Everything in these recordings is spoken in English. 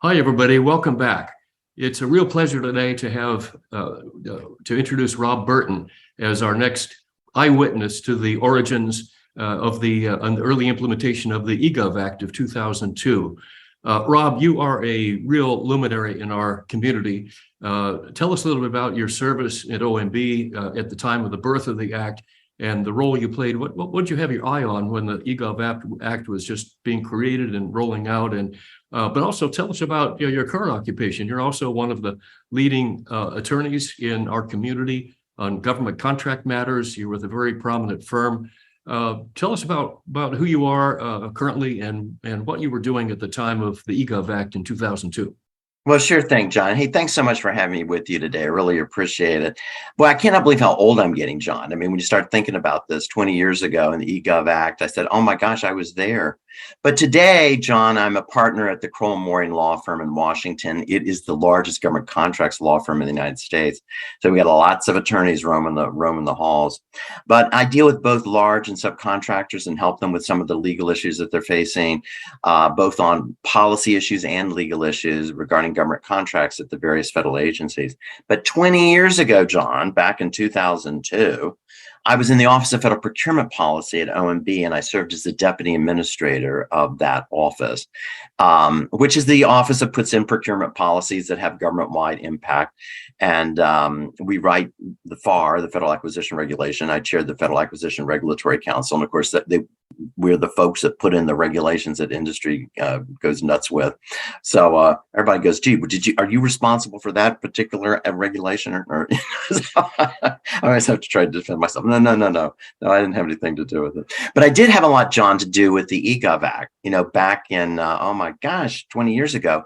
Hi, everybody. Welcome back. It's a real pleasure today to have to introduce Rob Burton as our next eyewitness to the origins of the early implementation of the eGov Act of 2002. Rob, you are a real luminary in our community. Tell us a little bit about your service at OMB at the time of the birth of the Act and the role you played. What did you have your eye on when the eGov Act was just being created and rolling out? But also tell us about your current occupation. You're also one of the leading attorneys in our community on government contract matters. You're with a very prominent firm. Tell us about who you are currently and what you were doing at the time of the eGov Act in 2002. Well, sure thing, John. Hey, thanks so much for having me with you today. I really appreciate it. Boy, I cannot believe how old I'm getting, John. I mean, when you start thinking about this 20 years ago in the eGov Act, I said, oh my gosh, I was there. But today, John, I'm a partner at the Kroll and Moring Law Firm in Washington. It is the largest government contracts law firm in the United States. So we got lots of attorneys roaming the halls. But I deal with both large and subcontractors and help them with some of the legal issues that they're facing, both on policy issues and legal issues regarding government contracts at the various federal agencies. But 20 years ago, John, back in 2002, I was in the Office of Federal Procurement Policy at OMB, and I served as the deputy administrator of that office, which is the office that puts in procurement policies that have government-wide impact. And we write the FAR, the Federal Acquisition Regulation. I chaired the Federal Acquisition Regulatory Council, and of course, we're the folks that put in the regulations that industry goes nuts with. So everybody goes, gee, are you responsible for that particular regulation? Or I always have to try to defend myself. No, I didn't have anything to do with it. But I did have a lot, John, to do with the eGov Act, back in, oh my gosh, 20 years ago.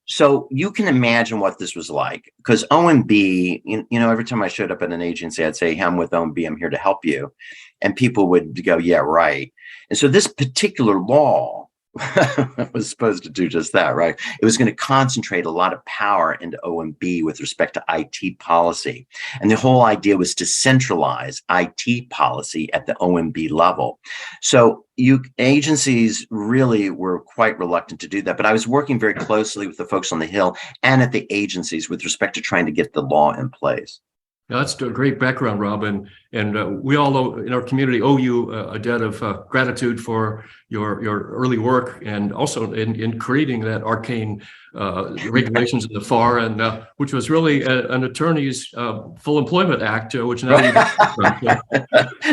So you can imagine what this was like, because OMB, every time I showed up at an agency, I'd say, hey, I'm with OMB, I'm here to help you. And people would go, yeah, right. And so this particular law was supposed to do just that, right? It was going to concentrate a lot of power into OMB with respect to IT policy. And the whole idea was to centralize IT policy at the OMB level. So agencies really were quite reluctant to do that. But I was working very closely with the folks on the Hill and at the agencies with respect to trying to get the law in place. Now, that's a great background, Rob, and we all in our community owe you a debt of gratitude for your early work, and also in creating that arcane regulations in the FAR, and which was really an attorney's full employment act, which now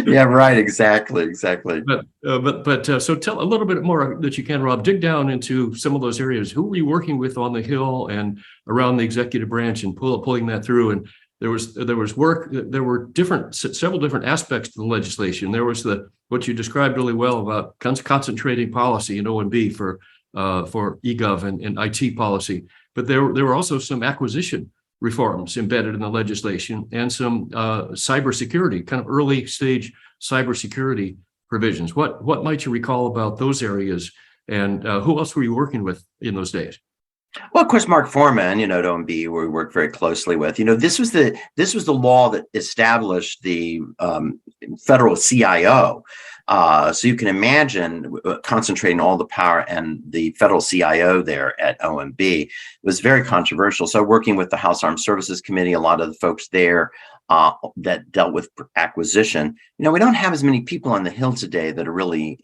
yeah, right, exactly. But so tell a little bit more that you can, Rob. Dig down into some of those areas. Who were you working with on the Hill and around the executive branch, and pulling that through? And there was work. There were several different aspects to the legislation. There was what you described really well about concentrating policy in OMB for eGov and IT policy. But there were also some acquisition reforms embedded in the legislation and some cybersecurity, kind of early stage cybersecurity provisions. What might you recall about those areas, and who else were you working with in those days? Well, of course, Mark Foreman, at OMB, where we worked very closely with, this was the law that established the federal CIO. So you can imagine concentrating all the power and the federal CIO there at OMB. It was very controversial. So working with the House Armed Services Committee, a lot of the folks there that dealt with acquisition. We don't have as many people on the Hill today that are really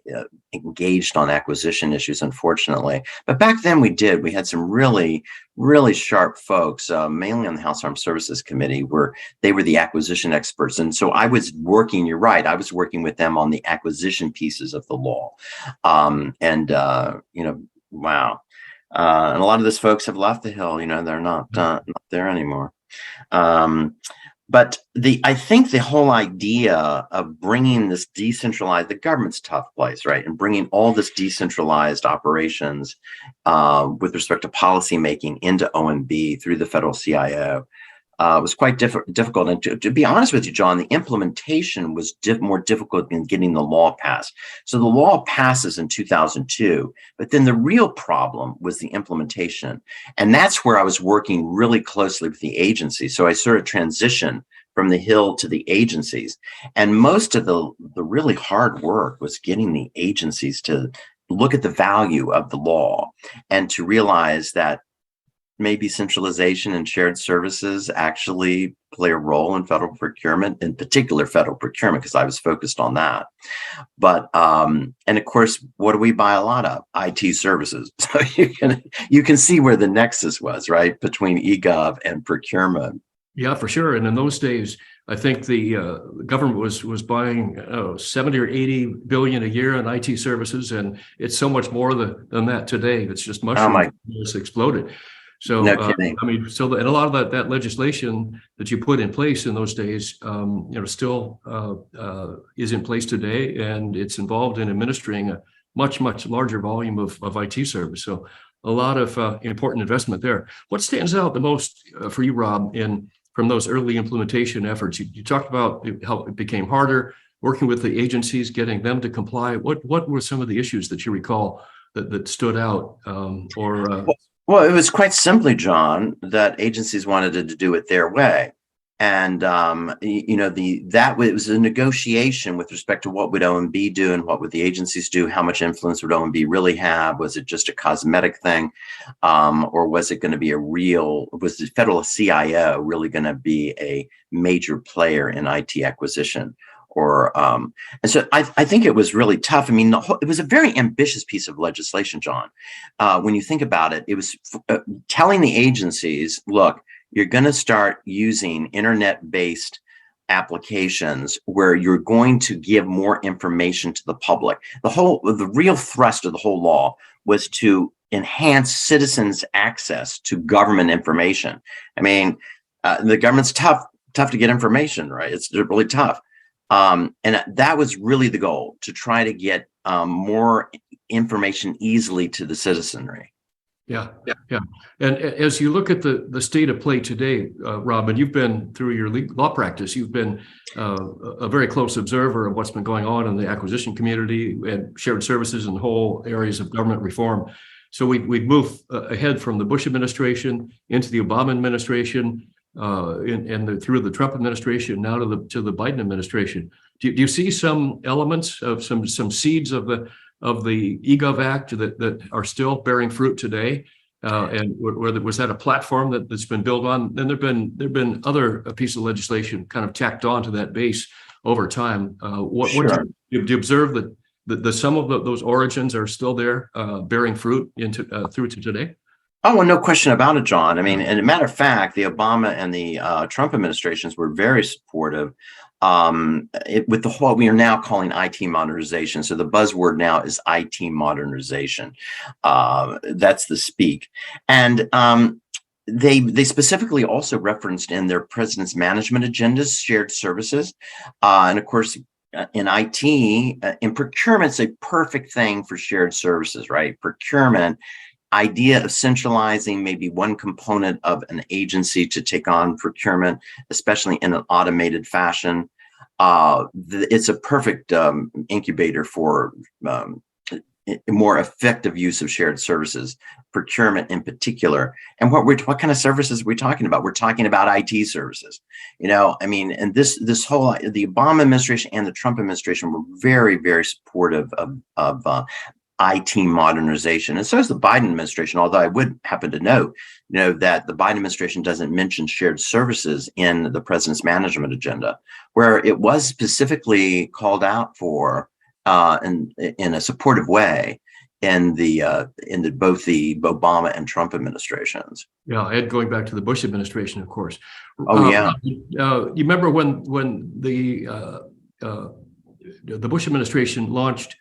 engaged on acquisition issues, unfortunately. But back then we did. We had some really, really sharp folks, mainly on the House Armed Services Committee, where they were the acquisition experts. And so I was working, you're right, I was working with them on the acquisition pieces of the law. Wow. And a lot of those folks have left the Hill, they're not there anymore. But I think the whole idea of bringing this decentralized, the government's a tough place, right? And bringing all this decentralized operations with respect to policymaking into OMB through the federal CIO was quite difficult. And to be honest with you, John, the implementation was more difficult than getting the law passed. So the law passes in 2002, but then the real problem was the implementation. And that's where I was working really closely with the agency. So I sort of transitioned from the Hill to the agencies. And most of the really hard work was getting the agencies to look at the value of the law and to realize that maybe centralization and shared services actually play a role in federal procurement, in particular federal procurement, because I was focused on that. But and of course, what do we buy a lot of? IT services. So you can see where the nexus was, right, between eGov and procurement. Yeah, for sure. And in those days, I think the government was buying 70 or 80 billion a year in IT services, and it's so much more than that today. It's just Oh my, mushroomed. It's exploded. So no kidding. I mean, and a lot of that legislation that you put in place in those days, still is in place today, and it's involved in administering a much larger volume of IT service. So a lot of important investment there. What stands out the most for you, Rob, from those early implementation efforts? You talked about how it became harder working with the agencies, getting them to comply. What were some of the issues that you recall that stood out? Well, it was quite simply, John, that agencies wanted to do it their way. And that was a negotiation with respect to what would OMB do and what would the agencies do. How much influence would OMB really have? Was it just a cosmetic thing, or was it going to be was the federal CIO really going to be a major player in IT acquisition? And so I think it was really tough. I mean, it was a very ambitious piece of legislation, John. When you think about it, it was telling the agencies, look, you're going to start using internet-based applications where you're going to give more information to the public. The real thrust of the whole law was to enhance citizens' access to government information. I mean, the government's tough to get information, right? It's really tough. And that was really the goal, to try to get more information easily to the citizenry. Yeah. And as you look at the state of play today, Robin, you've been through your law practice. You've been a very close observer of what's been going on in the acquisition community and shared services and whole areas of government reform. So we've moved ahead from the Bush administration into the Obama administration, through the Trump administration, now to the Biden administration. Do you see some elements of some seeds of the eGov Act that are still bearing fruit today? And was that a platform that's been built on? And there've been other pieces of legislation kind of tacked on to that base over time. Sure. Do you observe that some of those origins are still there, bearing fruit through to today? Oh, well, no question about it, John. I mean, and a matter of fact, the Obama and the Trump administrations were very supportive with what we are now calling IT modernization. So the buzzword now is IT modernization. That's the speak. And they specifically also referenced in their president's management agendas shared services. And of course, in IT, in procurement, it's a perfect thing for shared services, right? Procurement, idea of centralizing maybe one component of an agency to take on procurement, especially in an automated fashion. It's a perfect incubator for more effective use of shared services, procurement in particular. And what kind of services are we talking about? We're talking about IT services. I mean, and this whole, the Obama administration and the Trump administration were very, very supportive of IT modernization. And so is the Biden administration, although I would happen to note, that the Biden administration doesn't mention shared services in the president's management agenda, where it was specifically called out for in a supportive way in both the Obama and Trump administrations. Yeah, and going back to the Bush administration, of course. Oh, yeah. You remember when the Bush administration launched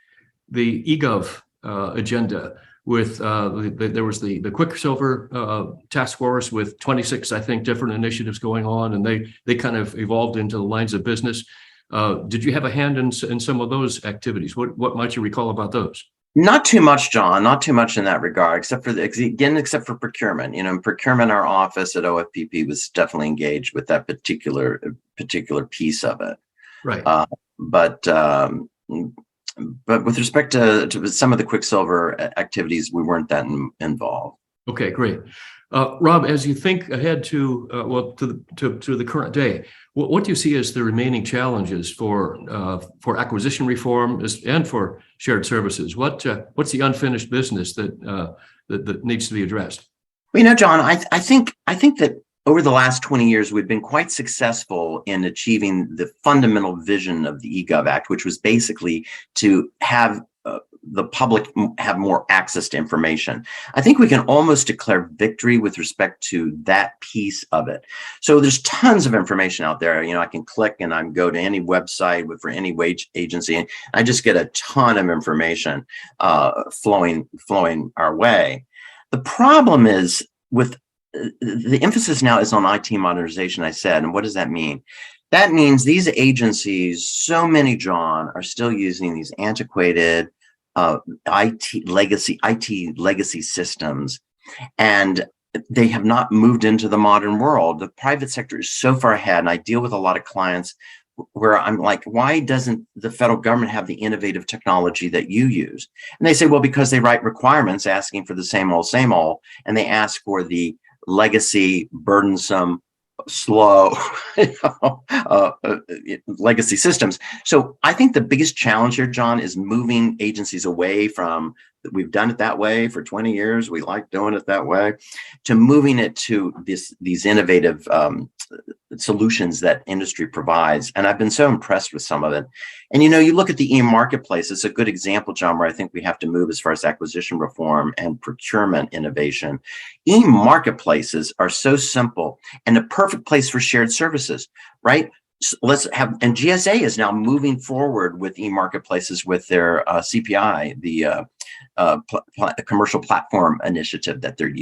the eGov agenda with there was the Quicksilver task force with 26, I think, different initiatives going on, and they kind of evolved into the lines of business. Did you have a hand in some of those activities? What might you recall about those? Not too much, John. Not too much in that regard, except for procurement. In procurement, our office at OFPP was definitely engaged with that particular piece of it. Right. But with respect to some of the Quicksilver activities, we weren't that involved. Okay, great. Rob, as you think ahead to the current day, what do you see as the remaining challenges for acquisition reform and for shared services? What's the unfinished business that needs to be addressed? Well, John, I think that over the last 20 years, we've been quite successful in achieving the fundamental vision of the eGov Act, which was basically to have the public have more access to information. I think we can almost declare victory with respect to that piece of it. So there's tons of information out there. I can click and I go to any website for any wage agency, and I just get a ton of information flowing our way. The problem is with the emphasis now is on IT modernization, I said. And what does that mean? That means these agencies, so many, John, are still using these antiquated IT legacy systems, and they have not moved into the modern world. The private sector is so far ahead, and I deal with a lot of clients where I'm like, why doesn't the federal government have the innovative technology that you use? And they say, well, because they write requirements asking for the same old, and they ask for the legacy, burdensome, slow legacy systems. So I think the biggest challenge here, John, is moving agencies away from, we've done it that way for 20 years, we like doing it that way, to moving it to these innovative solutions that industry provides. And I've been so impressed with some of it. And you look at the e-marketplace, it's a good example, John, where I think we have to move as far as acquisition reform and procurement innovation. E-marketplaces are so simple and a perfect place for shared services, right? So and GSA is now moving forward with e-marketplaces with their CPI, the commercial platform initiative that they're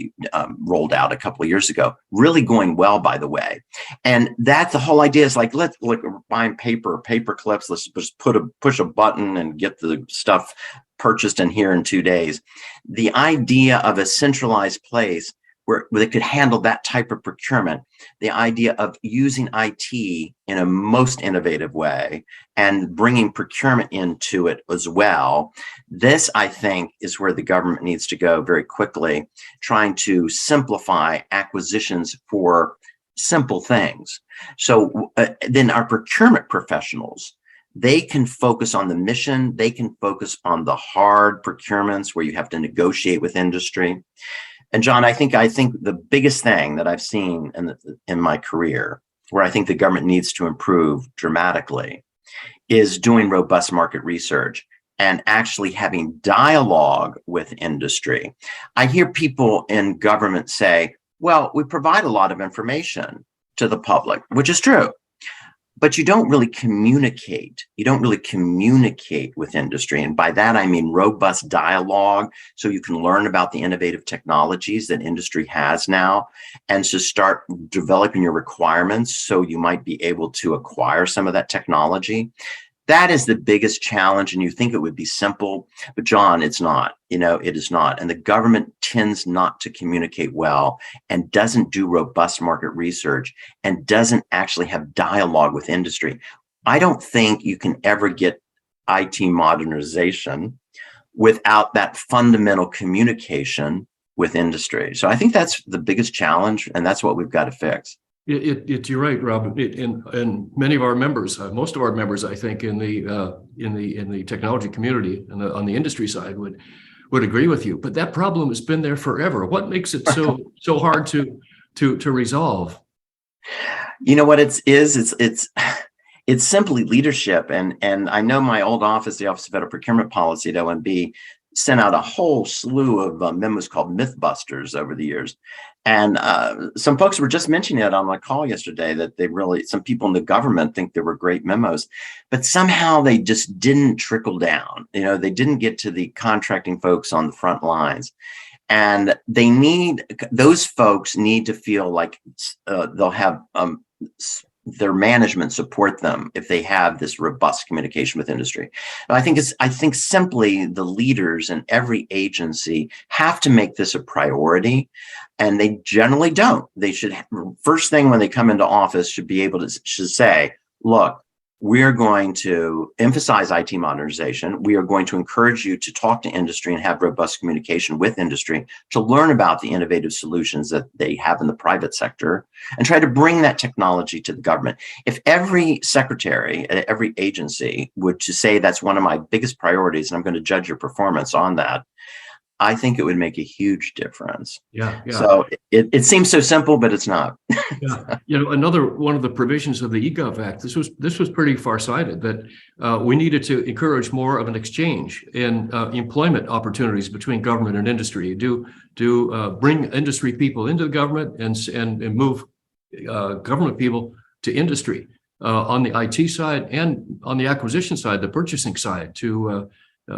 rolled out a couple of years ago. Really going well, by the way. And that's the whole idea is like, let's look, buying paper clips. Let's just push a button and get the stuff purchased in here in 2 days. The idea of a centralized place where they could handle that type of procurement, the idea of using IT in a most innovative way and bringing procurement into it as well. This, I think, is where the government needs to go very quickly, trying to simplify acquisitions for simple things. So then our procurement professionals, they can focus on the mission. They can focus on the hard procurements where you have to negotiate with industry. And John, I think the biggest thing that I've seen in my career, where I think the government needs to improve dramatically, is doing robust market research and actually having dialogue with industry. I hear people in government say, well, we provide a lot of information to the public, which is true. But you don't really communicate. You don't really communicate with industry. And by that, I mean robust dialogue, so you can learn about the innovative technologies that industry has now, and to start developing your requirements so you might be able to acquire some of that technology. That is the biggest challenge. And you think it would be simple, but John, it's not. It is not. And the government tends not to communicate well and doesn't do robust market research and doesn't actually have dialogue with industry. I don't think you can ever get IT modernization without that fundamental communication with industry. So I think that's the biggest challenge, and that's what we've got to fix. You're right, Rob. And many of our members, most of our members, I think, in the technology community and on the industry side would agree with you. But that problem has been there forever. What makes it so hard to resolve? You know what it's simply leadership. And I know my old office, the Office of Federal Procurement Policy at OMB, sent out a whole slew of memos called Mythbusters over the years. And some folks were just mentioning it on my call yesterday, that some people in the government think they were great memos, but somehow they just didn't trickle down. They didn't get to the contracting folks on the front lines. And those folks need to feel like they'll have their management support them if they have this robust communication with industry. I think simply the leaders in every agency have to make this a priority, and they generally don't. They should, first thing when they come into office, should be able to say, look, we're going to emphasize IT modernization. We are going to encourage you to talk to industry and have robust communication with industry to learn about the innovative solutions that they have in the private sector and try to bring that technology to the government. If every secretary at every agency would to say that's one of my biggest priorities and I'm going to judge your performance on that, I think it would make a huge difference. Yeah, yeah. So it seems so simple, but it's not. Yeah, another one of the provisions of the eGov Act. This was pretty farsighted, that we needed to encourage more of an exchange in employment opportunities between government and industry. Bring industry people into the government and move government people to industry on the IT side and on the acquisition side, the purchasing side,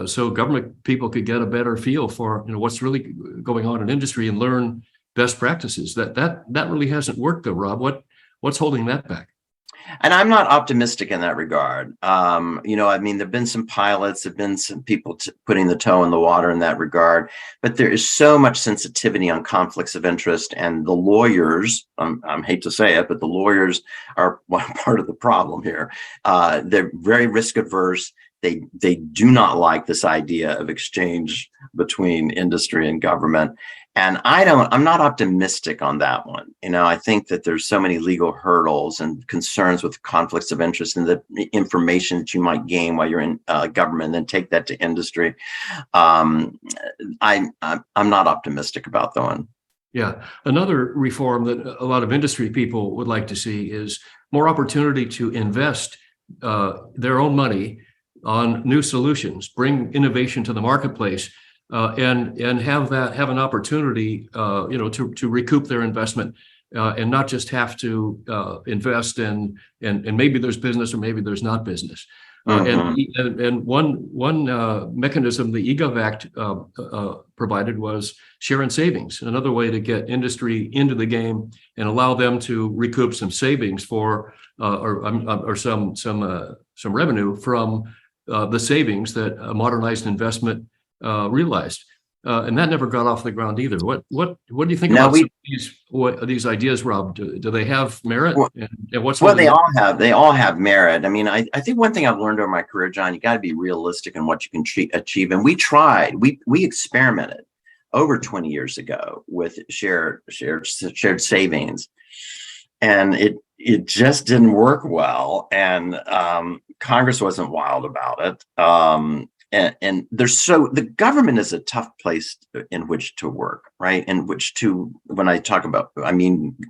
so government people could get a better feel for what's really going on in industry and learn best practices. That really hasn't worked though, Rob. What's holding that back? And I'm not optimistic in that regard. There've been some pilots, there've been some people putting the toe in the water in that regard, but there is so much sensitivity on conflicts of interest, and the lawyers, I hate to say it, but the lawyers are one part of the problem here. They're very risk averse. They do not like this idea of exchange between industry and government. And I'm not optimistic on that one. I think that there's so many legal hurdles and concerns with conflicts of interest and the information that you might gain while you're in government and then take that to industry. I'm not optimistic about that one. Yeah. Another reform that a lot of industry people would like to see is more opportunity to invest their own money on new solutions, bring innovation to the marketplace, and have an opportunity, to recoup their investment, and not just have to invest in, and maybe there's business or maybe there's not business. And one mechanism the eGov Act provided was share in savings, another way to get industry into the game and allow them to recoup some savings or some revenue from the savings that a modernized investment realized, and that never got off the ground either. What do you think about these ideas, Rob? Do they have merit? They all have merit. I think one thing I've learned over my career, John, you got to be realistic in what you can achieve. And we experimented over 20 years ago with shared savings, and it just didn't work well. And Congress wasn't wild about it. And the government is a tough place in which to work, right? When I talk about,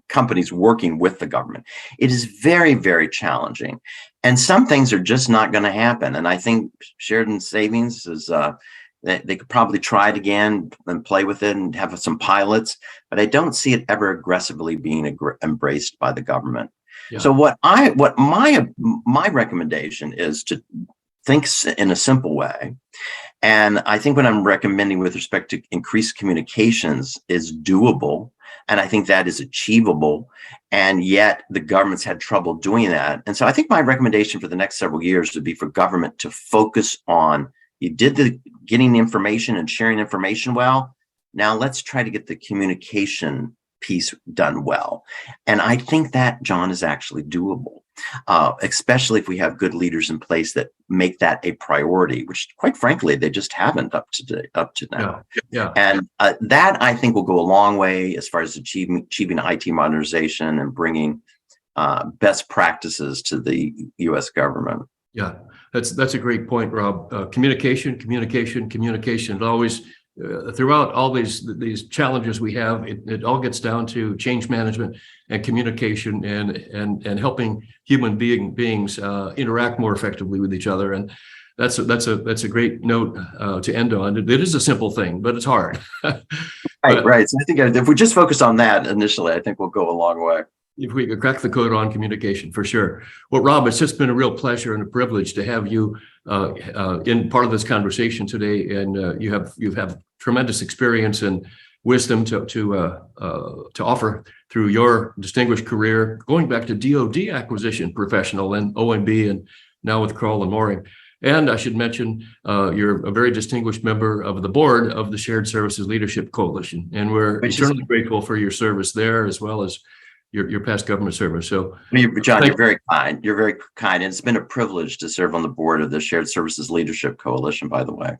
companies working with the government, it is very, very challenging. And some things are just not going to happen. And I think shared in savings is, they could probably try it again and play with it and have some pilots, but I don't see it ever aggressively being embraced by the government. Yeah. So what my recommendation is to think in a simple way. And I think what I'm recommending with respect to increased communications is doable. And I think that is achievable. And yet the government's had trouble doing that. And so I think my recommendation for the next several years would be for government to focus on, you did the getting the information and sharing information well. Now let's try to get the communication piece done well. And I think that, John, is actually doable, especially if we have good leaders in place that make that a priority, which quite frankly, they just haven't up to now. Yeah. And that I think will go a long way as far as achieving IT modernization and bringing best practices to the U.S. government. Yeah, that's a great point, Rob. Communication. It always, throughout all these challenges we have, it all gets down to change management and communication and helping human beings interact more effectively with each other. And that's a great note to end on. It is a simple thing, but it's hard. Right. So I think if we just focus on that initially, I think we'll go a long way. If we could crack the code on communication, for sure. Well, Rob, it's just been a real pleasure and a privilege to have you in part of this conversation today. And you have tremendous experience and wisdom to offer through your distinguished career, going back to DoD acquisition professional and OMB, and now with Kroll and Mooring. And I should mention, you're a very distinguished member of the board of the Shared Services Leadership Coalition, and we're eternally grateful for your service there, as well as your past government service. So, John, you're very kind. You're very kind. And it's been a privilege to serve on the board of the Shared Services Leadership Coalition, by the way.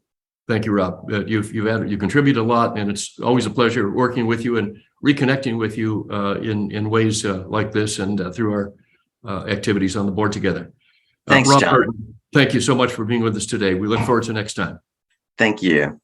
Thank you, Rob. You contribute a lot, and it's always a pleasure working with you and reconnecting with you in ways like this and through our activities on the board together. Thanks, Rob John. Burton, thank you so much for being with us today. We look forward to next time. Thank you.